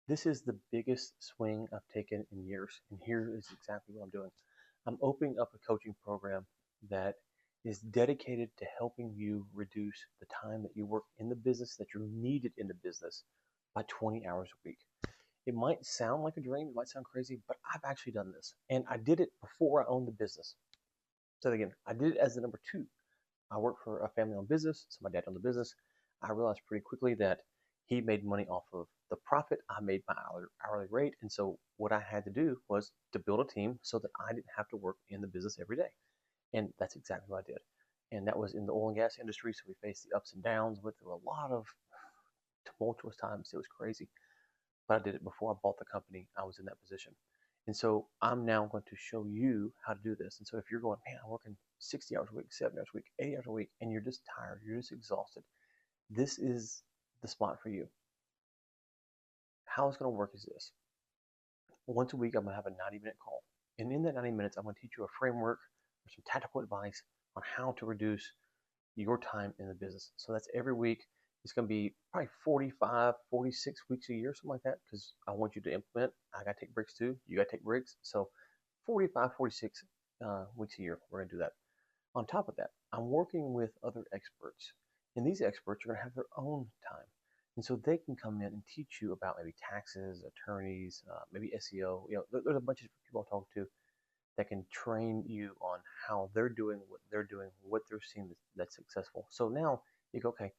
This is the biggest swing I've taken in years, and here is exactly what I'm doing. I'm opening up a coaching program that is dedicated to helping you reduce the time that you work in the business, that you're needed in the business, by 20 hours a week. It might sound like a dream, it might sound crazy, but I've actually done this. And I did it before I owned the business. So again, I did it as the number two. I worked for a family-owned business, so my dad owned the business. I realized pretty quickly that he made money off of the profit. I made my hourly rate, and so what I had to do was to build a team so that I didn't have to work in the business every day, and that's exactly what I did. And that was in the oil and gas industry, so we faced the ups and downs, went through a lot of tumultuous times. It was crazy, but I did it before I bought the company. I was in that position. And so I'm now going to show you how to do this. And so if you're going, man, I'm working 60 hours a week, 70 hours a week, 80 hours a week, and you're just tired, you're just exhausted, this is the spot for you. How it's going to work is this. Once a week, I'm going to have a 90-minute call. And in that 90 minutes, I'm going to teach you a framework or some tactical advice on how to reduce your time in the business. So that's every week. It's going to be probably 45, 46 weeks a year, something like that, because I want you to implement. I got to take breaks too. You got to take breaks. So 45, 46 weeks a year, we're going to do that. On top of that, I'm working with other experts, and these experts are going to have their own time. And so they can come in and teach you about maybe taxes, attorneys, maybe SEO. There's a bunch of people I talk to that can train you on how they're doing, what they're seeing that's successful. So now you go, okay,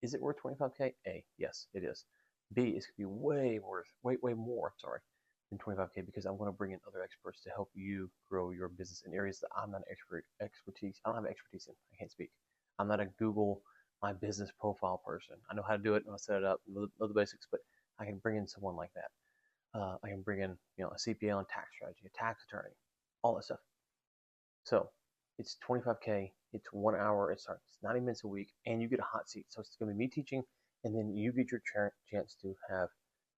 is it worth 25K? A, yes, it is. B, it's gonna be way more, sorry, than 25K because I'm going to bring in other experts to help you grow your business in areas that I'm not expertise. I don't have expertise in. I can't speak. I'm not a Google My Business profile person. I know how to do it, and I'll set it up, know the basics, but I can bring in someone like that. I can bring in, a CPA on tax strategy, a tax attorney, all that stuff. So it's 25K. It's 1 hour. It's 90 minutes a week, and you get a hot seat. So it's going to be me teaching, and then you get your chance to have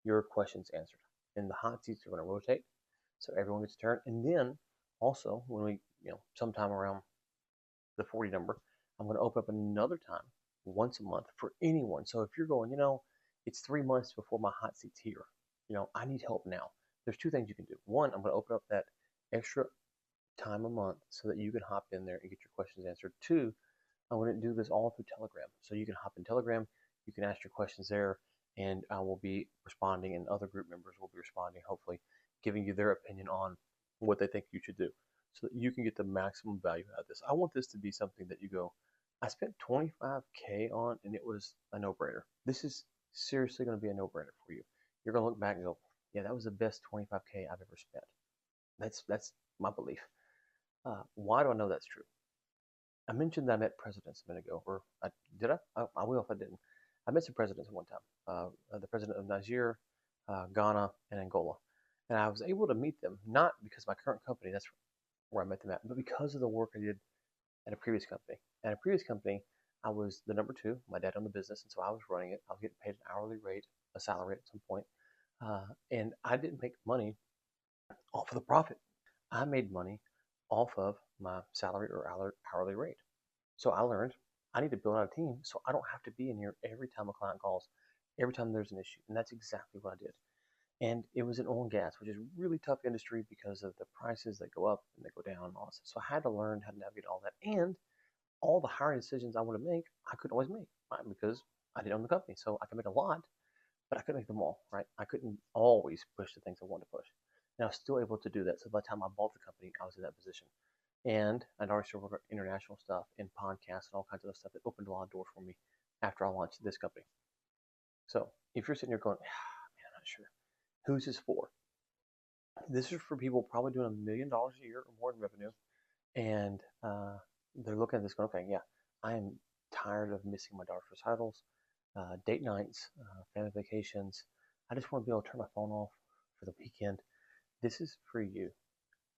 your questions answered. And the hot seats are going to rotate, so everyone gets a turn. And then also when we, sometime around the 40 number, I'm going to open up another time once a month for anyone. So if you're going, it's 3 months before my hot seat's here. I need help now. There's two things you can do. One, I'm going to open up that extra time a month so that you can hop in there and get your questions answered. Two, I'm going to do this all through Telegram. So you can hop in Telegram, you can ask your questions there, and I will be responding, and other group members will be responding, hopefully, giving you their opinion on what they think you should do so that you can get the maximum value out of this. I want this to be something that you go, I spent 25K on, and it was a no-brainer. This is seriously going to be a no-brainer for you. You're going to look back and go, yeah, that was the best 25K I've ever spent. That's my belief. Why do I know that's true? I mentioned that I met presidents a minute ago, or did I? I will if I didn't. I met some presidents at one time. The president of Niger, Ghana, and Angola, and I was able to meet them not because of my current company, that's where I met them at, but because of the work I did at a previous company. At a previous company, I was the number two. My dad owned the business, and so I was running it. I was getting paid an hourly rate, a salary at some point, and I didn't make money off of the profit. I made money off of my salary or hourly rate. So I learned I need to build out a team so I don't have to be in here every time a client calls, every time there's an issue. And that's exactly what I did. And it was in oil and gas, which is a really tough industry because of the prices that go up and they go down and all this. So I had to learn how to navigate all that. And all the hiring decisions I want to make, I couldn't always make, right? Because I didn't own the company. So I could make a lot, but I couldn't make them all, right? I couldn't always push the things I wanted to push. And I was still able to do that. So by the time I bought the company, I was in that position. And I'd already started working on international stuff and podcasts and all kinds of stuff that opened a lot of doors for me after I launched this company. So if you're sitting here going, man, I'm not sure, who's this for? This is for people probably doing $1 million a year or more in revenue. And they're looking at this going, okay, yeah, I am tired of missing my daughter's recitals, date nights, family vacations. I just want to be able to turn my phone off for the weekend. This is for you.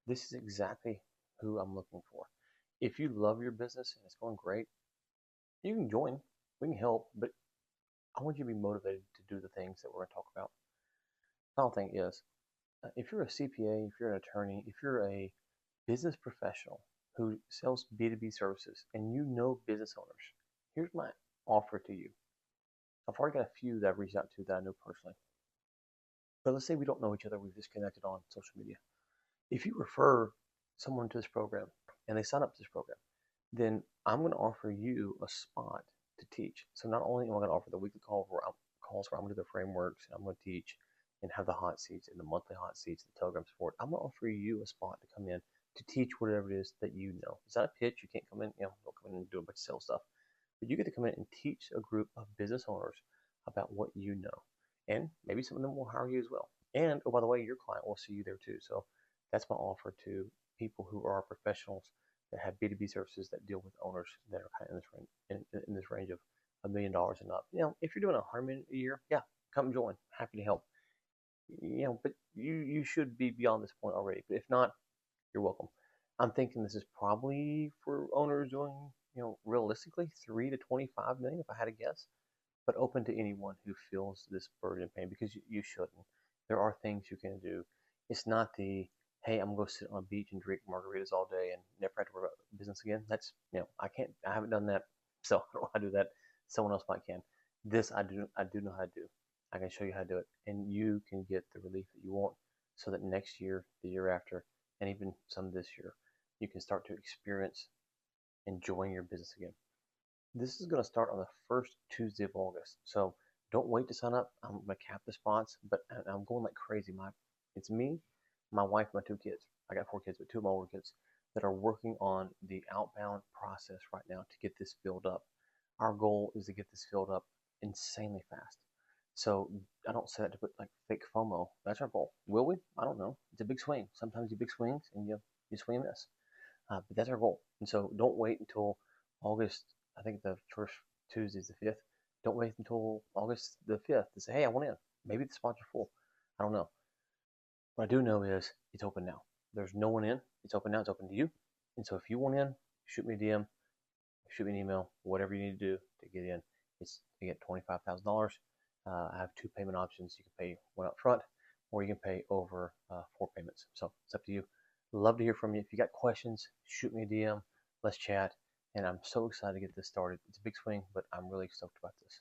This is exactly who I'm looking for. If you love your business and it's going great, you can join. We can help, but I want you to be motivated to do the things that we're going to talk about. Final thing is, if you're a CPA, if you're an attorney, if you're a business professional who sells B2B services and you know business owners, here's my offer to you. I've already got a few that I've reached out to that I know personally. But let's say we don't know each other, we've just connected on social media. If you refer someone to this program and they sign up to this program, then I'm going to offer you a spot to teach. So not only am I going to offer the weekly calls where I'm going to do the frameworks and I'm going to teach and have the hot seats and the monthly hot seats, the Telegram support, I'm going to offer you a spot to come in to teach whatever it is that you know. It's not a pitch. You can't come in, don't come in and do a bunch of sales stuff. But you get to come in and teach a group of business owners about what you know. And maybe some of them will hire you as well. And, oh, by the way, your client will see you there too. So that's my offer to people who are professionals that have B2B services that deal with owners that are kind of in this range of $1 million and up. If you're doing $100 million a year, yeah, come join. Happy to help. But you should be beyond this point already. But if not, you're welcome. I'm thinking this is probably for owners doing, realistically 3 to 25 million, if I had to guess, but open to anyone who feels this burden and pain, because you shouldn't. There are things you can do. It's not the, hey, I'm going to go sit on a beach and drink margaritas all day and never have to worry about business again. That's, I haven't done that, so I don't know how to do that. Someone else might can. This I do know how to do. I can show you how to do it, and you can get the relief that you want, so that next year, the year after, and even some this year, you can start to experience enjoying your business again. This is going to start on the first Tuesday of August, so don't wait to sign up. I'm going to cap the spots, but I'm going like crazy. It's me, my wife, my 2 kids. I got 4 kids, but 2 of my older kids that are working on the outbound process right now to get this filled up. Our goal is to get this filled up insanely fast. So I don't say that to put like fake FOMO. That's our goal. Will we? I don't know. It's a big swing. Sometimes you big swings and you swing and miss. But that's our goal. And so don't wait until August. I think the first Tuesday is the 5th. Don't wait until August the 5th to say, hey, I want in. Maybe the spots are full. I don't know. What I do know is it's open now. There's no one in. It's open now. It's open to you. And so if you want in, shoot me a DM, shoot me an email, whatever you need to do to get in. It's you get $25,000. I have 2 payment options. You can pay one up front, or you can pay over 4 payments. So it's up to you. Love to hear from you. If you got questions, shoot me a DM. Let's chat. And I'm so excited to get this started. It's a big swing, but I'm really stoked about this.